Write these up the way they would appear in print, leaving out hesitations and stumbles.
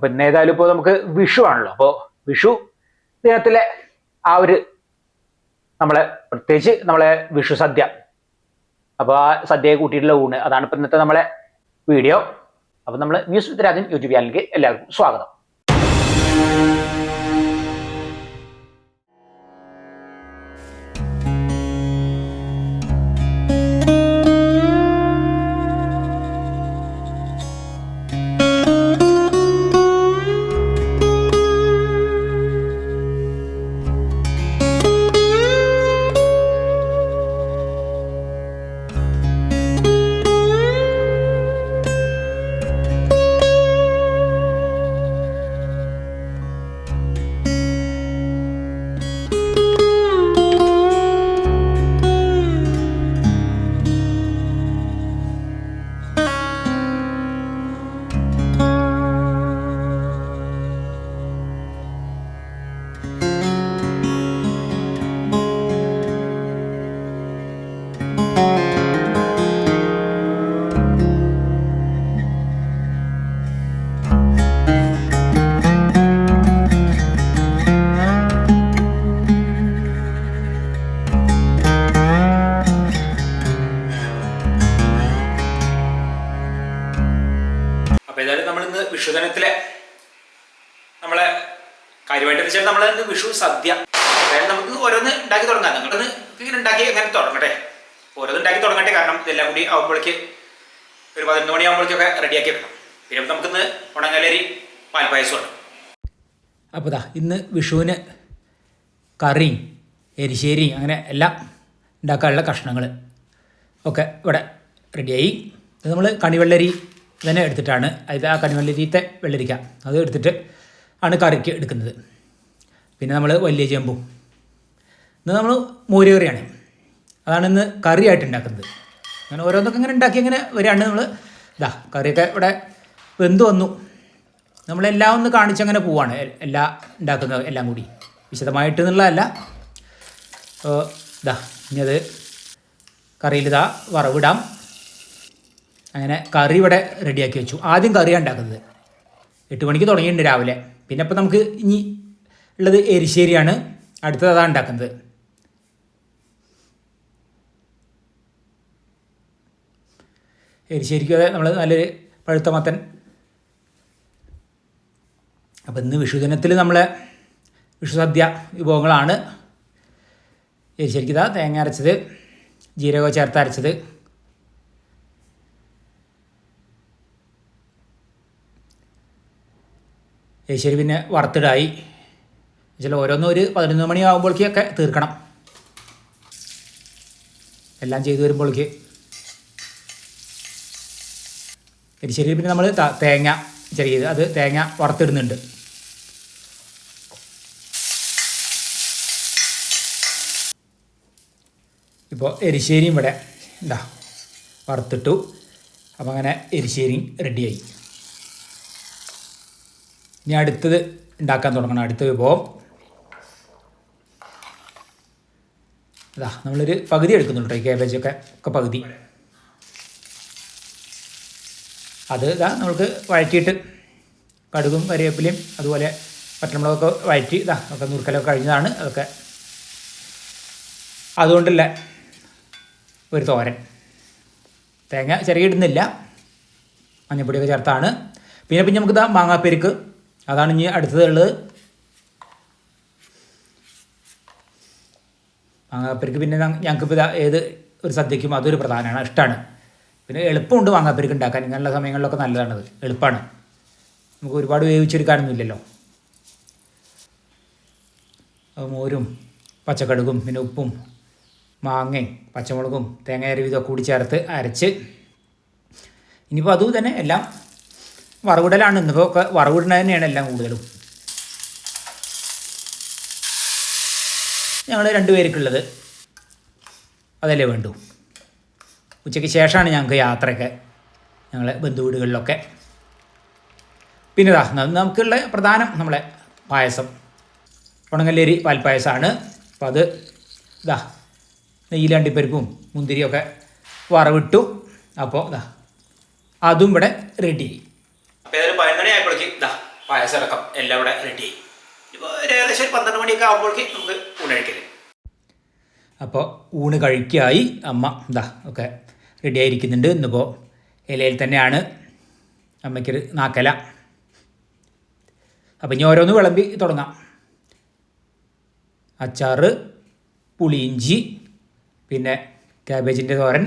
അപ്പോൾ ഇന്ന് ഏതായാലും ഇപ്പോൾ നമുക്ക് വിഷു ആണല്ലോ. അപ്പോൾ വിഷു ദിനത്തിലെ ആ ഒരു നമ്മളെ പ്രത്യേകിച്ച് നമ്മളെ വിഷു സദ്യ, അപ്പോൾ ആ സദ്യയെ കൂട്ടിയിട്ടുള്ള ഊണ്, അതാണ് ഇപ്പം ഇന്നത്തെ നമ്മളെ വീഡിയോ. അപ്പോൾ നമ്മൾ ന്യൂസ് വിത്ത് രാജൻ യൂട്യൂബ് ചാനലിലേക്ക് എല്ലാവർക്കും സ്വാഗതം. അപ്പോൾ ഏതായാലും നമ്മളിന്ന് വിഷുദിനത്തിലെ നമ്മളെ കാര്യമായിട്ട് വെച്ചാൽ നമ്മളിന്ന് വിഷു സദ്യ, അതായത് നമുക്ക് ഓരോന്ന് ഉണ്ടാക്കി തുടങ്ങാം. നിങ്ങളൊന്ന് ഇങ്ങനെ ഉണ്ടാക്കി അങ്ങനെ തുടങ്ങട്ടെ, ഓരോന്ന് ഉണ്ടാക്കി തുടങ്ങട്ടെ. കാരണം ഇതെല്ലാം കൂടി ആകുമ്പോഴേക്ക് ഒരു 11 മണിയാകുമ്പോഴേക്കൊക്കെ റെഡിയാക്കി വെക്കണം. പിന്നെ നമുക്കിന്ന് ഉണങ്ങലരി പാൽപ്പായസമാണ്. അപ്പോൾ ഇന്ന് വിഷുവിന് കറിയും എരിശ്ശേരിയും അങ്ങനെ എല്ലാം ഉണ്ടാക്കാനുള്ള കഷ്ണങ്ങൾ ഒക്കെ ഇവിടെ റെഡിയായി. ഇത് നമ്മൾ കണിവെള്ളരി തന്നെ എടുത്തിട്ടാണ്, അത് ആ കണിവെള്ളരിത്തെ വെള്ളരിക്ക അത് എടുത്തിട്ട് ആണ് കറിക്ക് എടുക്കുന്നത്. പിന്നെ നമ്മൾ വലിയ ചേമ്പും, ഇന്ന് നമ്മൾ മോര് കറിയാണ്, അതാണ് ഇന്ന് കറിയായിട്ട് ഉണ്ടാക്കുന്നത്. അങ്ങനെ ഓരോന്നൊക്കെ ഇങ്ങനെ ഉണ്ടാക്കി ഇങ്ങനെ വരികയാണ്. നമ്മൾ കറിയൊക്കെ ഇവിടെ വെന്ത് വന്നു. നമ്മളെല്ലാം ഒന്ന് കാണിച്ചങ്ങനെ പോവാണ്, എല്ലാം ഉണ്ടാക്കുന്നത് എല്ലാം കൂടി വിശദമായിട്ട് എന്നുള്ളതല്ല. ഇനി അത് കറിയിൽ വറവിടാം. അങ്ങനെ കറി ഇവിടെ റെഡിയാക്കി വെച്ചു. ആദ്യം കറിയാണ് ഉണ്ടാക്കുന്നത്. 8 മണിക്ക് തുടങ്ങിയിട്ടുണ്ട് രാവിലെ. പിന്നെ ഇപ്പം നമുക്ക് ഇനി ഉള്ളത് എരിശ്ശേരിയാണ്, അടുത്തത് അതാണ് ഉണ്ടാക്കുന്നത്. എരിശ്ശേരിക്ക് നമ്മൾ നല്ലൊരു പഴുത്ത മത്തൻ. അപ്പം ഇന്ന് വിഷുദിനത്തിൽ നമ്മളെ വിഷു സദ്യ വിഭവങ്ങളാണ്. എരിശ്ശേരിക്ക് തേങ്ങ അരച്ചത്, ജീരകം ചേർത്ത് അരച്ചത്, എരിശ്ശേരി പിന്നെ വറുത്തിടായി. ചില ഓരോന്നും ഒരു 11 മണിയാകുമ്പോഴേക്കൊക്കെ തീർക്കണം. എല്ലാം ചെയ്തു വരുമ്പോഴേക്ക് എരിശ്ശേരി പിന്നെ നമ്മൾ തേങ്ങ ചെറിയത്, അത് തേങ്ങ വറുത്തിടുന്നുണ്ട്. ഇപ്പോൾ എരിശ്ശേരിയും ഇവിടെ വറുത്തിട്ടു. അപ്പോൾ അങ്ങനെ എരിശ്ശേരിയും റെഡിയായി. ഇനി അടുത്തത് ഉണ്ടാക്കാൻ തുടങ്ങണം. അടുത്ത വിഭവം നമ്മളൊരു പകുതി എടുക്കുന്നുണ്ട്, ഈ കാബേജൊക്കെ പകുതി. അത് നമ്മൾക്ക് വഴറ്റിയിട്ട് കടുകും കറിവേപ്പിലയും അതുപോലെ പച്ചമുളകൊക്കെ വഴറ്റി ഒക്കെ നുറുക്കലൊക്കെ കഴിഞ്ഞതാണ്. അതൊക്കെ അതുകൊണ്ടല്ല ഒരു തോരൻ. തേങ്ങ ചെറിയ ഇടുന്നില്ല, മഞ്ഞപ്പൊടിയൊക്കെ ചേർത്താണ്. പിന്നെ നമുക്ക് മാങ്ങാപ്പെരുക്ക്, അതാണ് ഇനി അടുത്തത് ഉള്ളത്. മാങ്ങാപ്പെരുക്ക് പിന്നെ ഞങ്ങൾക്കിപ്പോൾ ഏത് ഒരു സദ്യക്കും അതൊരു പ്രധാനമാണ്, ഇഷ്ടമാണ്. പിന്നെ എളുപ്പമുണ്ട് മാങ്ങാപ്പെരുക്ക് ഉണ്ടാക്കാൻ. ഇങ്ങനെയുള്ള സമയങ്ങളിലൊക്കെ നല്ലതാണത്, എളുപ്പമാണ്. നമുക്ക് ഒരുപാട് വേവിച്ചെടുക്കാനൊന്നുമില്ലല്ലോ. മോരും പച്ചക്കടുകും പിന്നെ ഉപ്പും മാങ്ങയും പച്ചമുളകും തേങ്ങ അരവിതൊക്കെ കൂടി ചേർത്ത് അരച്ച്, ഇനിയിപ്പോൾ അതും തന്നെ എല്ലാം വറവിടലാണ്. ഇന്നിപ്പോൾ ഒക്കെ വറവിടുന്നത് തന്നെയാണ് എല്ലാം കൂടുതലും. ഞങ്ങൾ 2 പേർക്കുള്ളത് അതല്ലേ വേണ്ടു. ഉച്ചയ്ക്ക് ശേഷമാണ് ഞങ്ങൾക്ക് യാത്രയൊക്കെ, ഞങ്ങളെ ബന്ധുവീടുകളിലൊക്കെ. പിന്നെ നമുക്കുള്ള പ്രധാനം നമ്മളെ പായസം, ഉണങ്ങല്ലേരി പാൽപ്പായസമാണ്. അപ്പോൾ അത് നെയ്യിലണ്ടിപ്പരിപ്പും മുന്തിരിയൊക്കെ വറവിട്ടു. അപ്പോൾ അതും ഇവിടെ റെഡി. അപ്പോൾ ഏതായാലും 11 മണി ആയപ്പോഴേക്ക് പായസം അടക്കം എല്ലാം ഇവിടെ റെഡിയായി. ഇപ്പോൾ ഏകദേശം ഒരു 12 മണിയൊക്കെ ആകുമ്പോഴേക്ക് നമുക്ക് ഊണ് കഴിക്കല്. അപ്പോൾ ഊണ് കഴിക്കായി. അമ്മ എന്താ ഒക്കെ റെഡി ആയിരിക്കുന്നുണ്ട്. ഇന്നിപ്പോൾ ഇലയിൽ തന്നെയാണ് അമ്മയ്ക്കൊരു നാക്കല. അപ്പം ഇനി ഓരോന്ന് വിളമ്പി തുടങ്ങാം. അച്ചാറ്, പുളിയിഞ്ചി, പിന്നെ ക്യാബേജിൻ്റെ തോരൻ,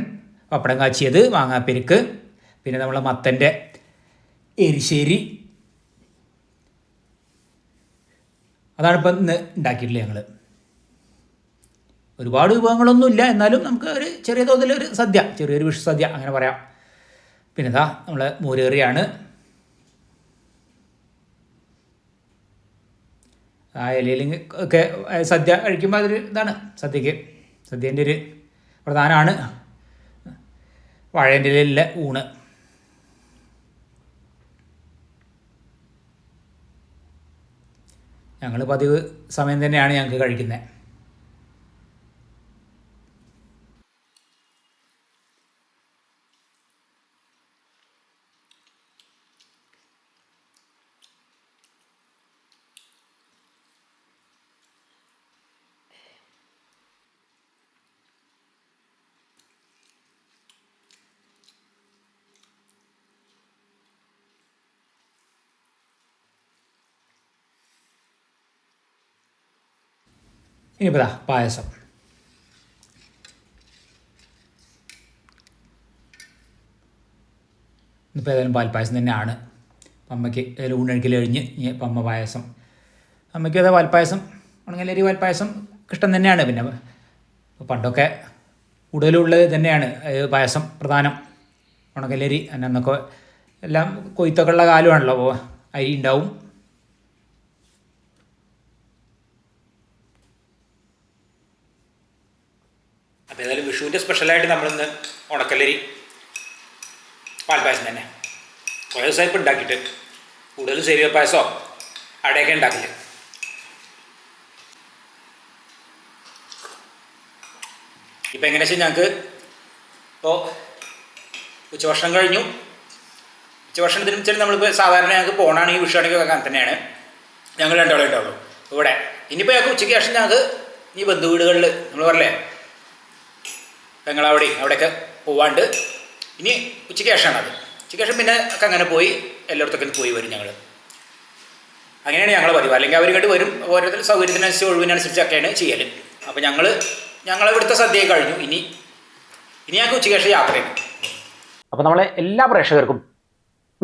പപ്പടം കാച്ചിയത്, മാങ്ങാപ്പെരുക്ക്, പിന്നെ നമ്മളെ മത്തൻ്റെ എരിശ്ശേരി. അതാണിപ്പം ഇന്ന് ഉണ്ടാക്കിയിട്ടില്ല ഞങ്ങൾ. ഒരുപാട് വിഭവങ്ങളൊന്നുമില്ല, എന്നാലും നമുക്ക് ഒരു ചെറിയ തോതിലൊരു സദ്യ, ചെറിയൊരു വിഷു സദ്യ അങ്ങനെ പറയാം. പിന്നെ ഇതാ നമ്മളെ മോരേറിയാണ്. ആ ഇലയിൽ ഒക്കെ സദ്യ കഴിക്കുമ്പോൾ അതൊരു ഇതാണ് സദ്യേൻ്റെ ഒരു പ്രധാനമാണ് വാഴേൻ്റെ ഇലയിലെ ഊണ്. ഞങ്ങൾ പതിവ് സമയം തന്നെയാണ് ഞങ്ങൾക്ക് കഴിക്കുന്നത്. ഇനിയിപ്പോൾ പായസം. ഇന്നിപ്പോൾ ഏതായാലും പാൽപ്പായസം തന്നെയാണ്. അമ്മയ്ക്ക് ഏതായാലും ഊണഴിക്കൽ കഴിഞ്ഞ് ഇപ്പം അമ്മ പായസം. അമ്മയ്ക്ക് ഏതാ പാൽപ്പായസം, ഉണങ്ങലരി പാൽപ്പായസം ഇഷ്ടം തന്നെയാണ്. പിന്നെ പണ്ടൊക്കെ കൂടുതലുള്ളത് തന്നെയാണ് പായസം പ്രധാനം. ഉണക്കലരി അന്നൊക്കെ എല്ലാം കൊയ്ത്തൊക്കെ ഉള്ള കാലമാണല്ലോ, അപ്പോൾ അരി ഉണ്ടാവും. അപ്പോൾ ഏതായാലും വിഷുവിൻ്റെ സ്പെഷ്യലായിട്ട് നമ്മളിന്ന് ഉണക്കലരി പാൽപ്പായസം തന്നെ. കുറേ ദിവസമായി ഇപ്പോൾ ഉണ്ടാക്കിയിട്ട്. കൂടുതലും സേമിയ പായസമോ അടയൊക്കെ ഉണ്ടാക്കില്ല. ഇപ്പം എങ്ങനെ വെച്ചാൽ ഞങ്ങൾക്ക് ഇപ്പോൾ ഉച്ചഭക്ഷണം കഴിഞ്ഞു. ഉച്ചഭക്ഷണത്തിന് വെച്ചാൽ നമ്മളിപ്പോൾ സാധാരണ ഞങ്ങൾക്ക് പോകണമെങ്കിൽ വിഷുവാണെങ്കിൽ അങ്ങനെ തന്നെയാണ്. ഞങ്ങൾ രണ്ടാളേ ഉണ്ടാവുള്ളൂ ഇവിടെ. ഇനിയിപ്പോൾ ഞങ്ങൾക്ക് ഉച്ചയ്ക്ക് ശേഷം ഞങ്ങൾക്ക് ഈ ബന്ധുവീടുകളിൽ നമ്മൾ പറഞ്ഞേ അവിടെയൊക്കെ പോവാണ്ട് ഇനി ഉച്ചയ്ക്ക് ശേഷമാണ് അത്. ഉച്ചയ്ക്ക് ശേഷം പിന്നെ ഒക്കെ അങ്ങനെ പോയി എല്ലായിടത്തൊക്കെ പോയി വരും ഞങ്ങൾ. അങ്ങനെയാണ് ഞങ്ങളെ പതിവ്. അല്ലെങ്കിൽ അവരിങ്ങോട്ട് വരും, ഓരോരുത്തർ സൗകര്യത്തിനനുസരിച്ച് ഒഴിവിനനുസരിച്ചൊക്കെയാണ് ചെയ്യൽ. അപ്പോൾ ഞങ്ങളിവിടുത്തെ സദ്യയൊക്കെ കഴിഞ്ഞു. ഇനി ഞങ്ങൾക്ക് ഉച്ചയ്ക്ക് ശേഷം യാത്രയുണ്ട്. അപ്പോൾ നമ്മളെ എല്ലാ പ്രേക്ഷകർക്കും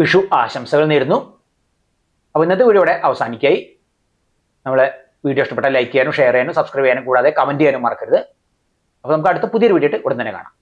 വിഷു ആശംസകൾ നേരുന്നു. അപ്പോൾ ഇന്നത്തെ വീഡിയോ ഇവിടെ അവസാനിക്കായി. നമ്മളെ വീഡിയോ ഇഷ്ടപ്പെട്ടാൽ ലൈക്ക് ചെയ്യാനും ഷെയർ ചെയ്യാനും സബ്സ്ക്രൈബ് ചെയ്യാനും കൂടാതെ കമൻറ്റ് ചെയ്യാനും മറക്കരുത്. അപ്പോൾ നമുക്ക് അടുത്ത പുതിയൊരു വീഡിയോ ഉടൻ തന്നെ കാണാം.